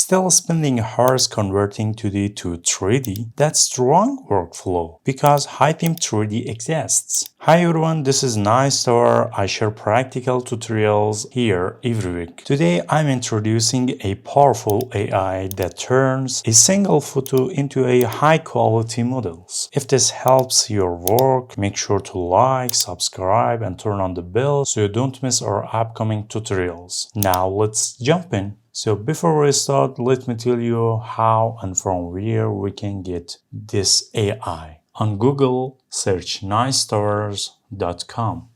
Still spending hours converting 2D to 3D? That's the wrong workflow because Hitem3D exists. Hi everyone, this is Nystar. I share practical tutorials here every week. Today I'm introducing a powerful AI that turns a single photo into a high quality models. If this helps your work, make sure to like, subscribe and turn on the bell so you don't miss our upcoming tutorials. Now let's jump in. So before we start, let me tell you how and from where we can get this AI. On Google, search nicestars.com.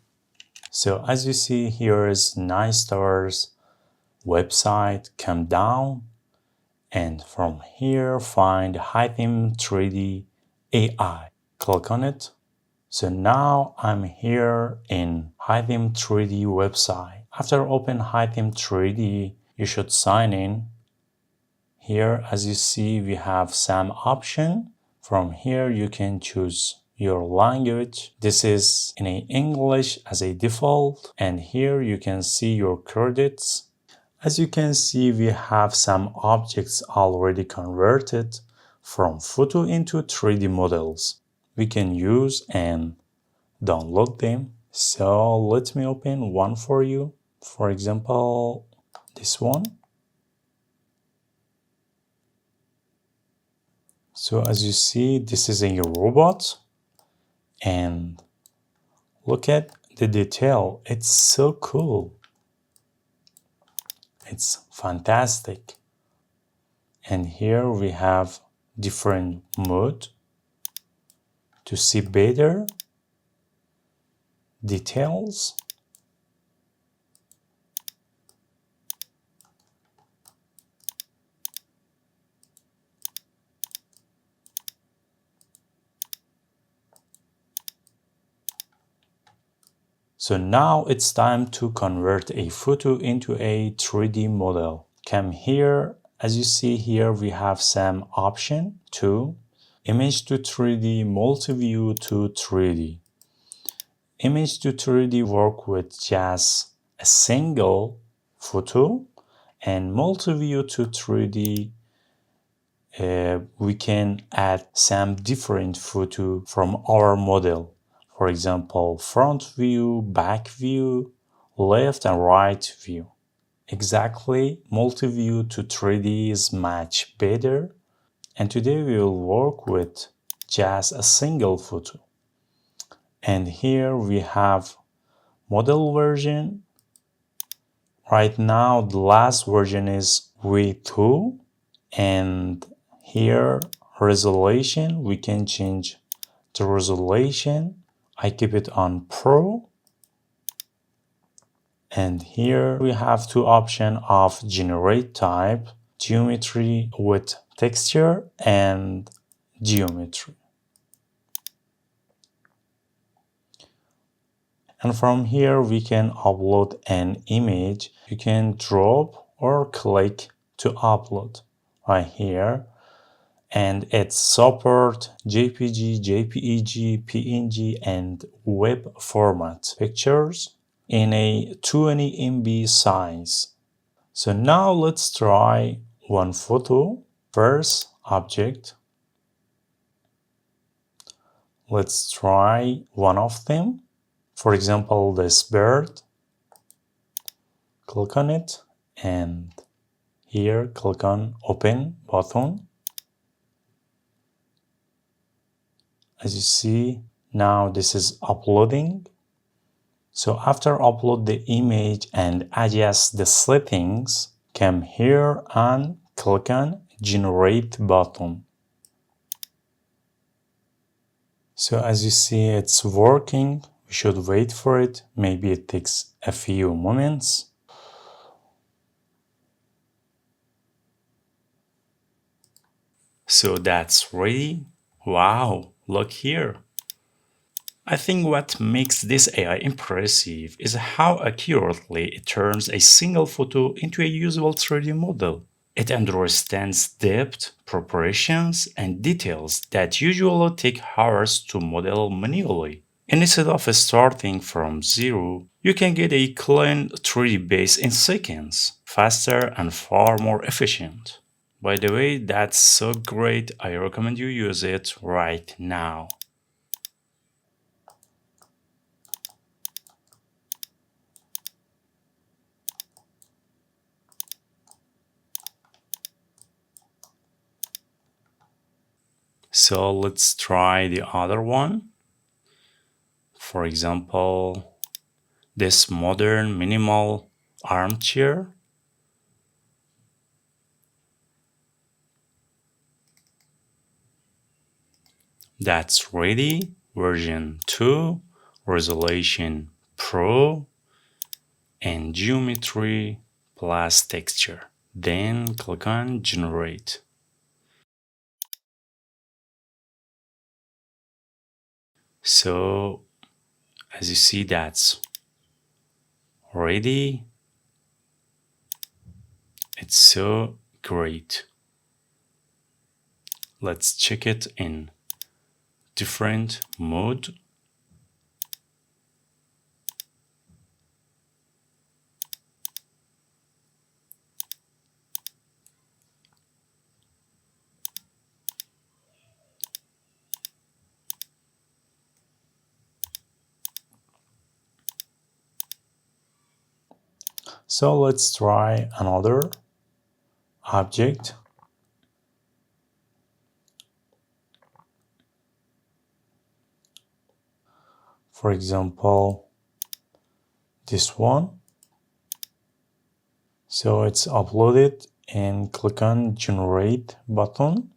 So as you see, here is Nicestars website. Come down and from here find Hitem3D AI. Click on it. So now I'm here in Hitem3D website. After open Hitem3D, you should sign in. Here, as you see, we have some option. From here, you can choose your language. This is in English as a default. And here you can see your credits. As you can see, we have some objects already converted from photo into 3D models. We can use and download them. So let me open one for you. For example, this one. So as you see, this is a robot and look at the detail. It's so cool. It's fantastic. And here we have different mode to see better details. So now it's time to convert a photo into a 3D model. Come here. As you see here, we have some option to image to 3D, multi-view to 3D. Image to 3D work with just a single photo, and multi-view to 3D we can add some different photo from our model. For example, front view, back view, left and right view. Exactly, multi-view to 3D is much better. And today we will work with just a single photo. And here we have model version. Right now, the last version is V2. And here, resolution, we can change the resolution. I keep it on Pro. And here we have two options of generate type, geometry with texture and geometry. And from here we can upload an image. You can drop or click to upload right here. And it supports JPG, JPEG, PNG, and web format pictures in a 20 MB size. So now let's try one photo. First object. Let's try one of them. For example, this bird. Click on it and here click on open button. As you see, now this is uploading. So after upload the image and adjust the settings, come here and click on generate button. So as you see, it's working. We should wait for it. Maybe it takes a few moments. So that's ready. Wow, look here. I think what makes this AI impressive is how accurately it turns a single photo into a usable 3D model. It understands depth, proportions, and details that usually take hours to model manually. Instead of starting from zero, you can get a clean 3D base in seconds, faster and far more efficient. By the way, that's so great. I recommend you use it right now. So let's try the other one. For example, this modern minimal armchair. That's ready. Version 2, resolution Pro, and geometry plus texture. Then click on generate. So as you see, that's ready. It's so great. Let's check it in different mode. So let's try another object. For example, this one. So it's uploaded and click on generate button.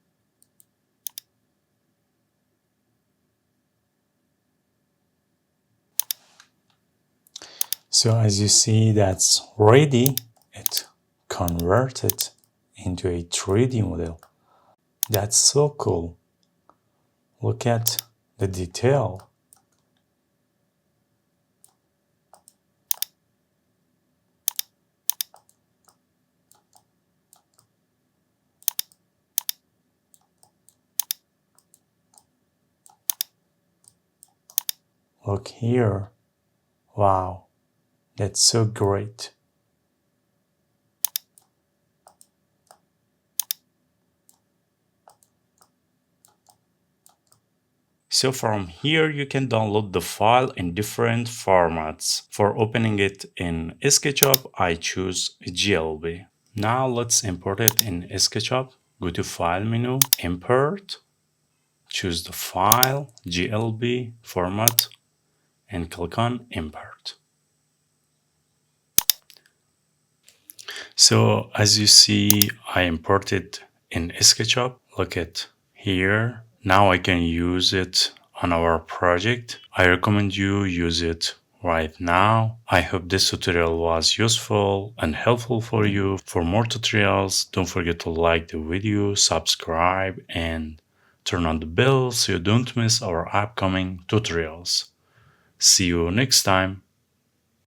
So as you see, that's ready. It converted into a 3D model. That's so cool. Look at the detail. Look here. Wow, that's so great. So from here, you can download the file in different formats. For opening it in SketchUp, I choose GLB. Now let's import it in SketchUp. Go to File menu, Import, choose the file, GLB format, and click on Import. So as you see, I imported in SketchUp. Look at here. Now I can use it on our project. I recommend you use it right now. I hope this tutorial was useful and helpful for you. For more tutorials, don't forget to like the video, subscribe, and turn on the bell so you don't miss our upcoming tutorials. See you next time.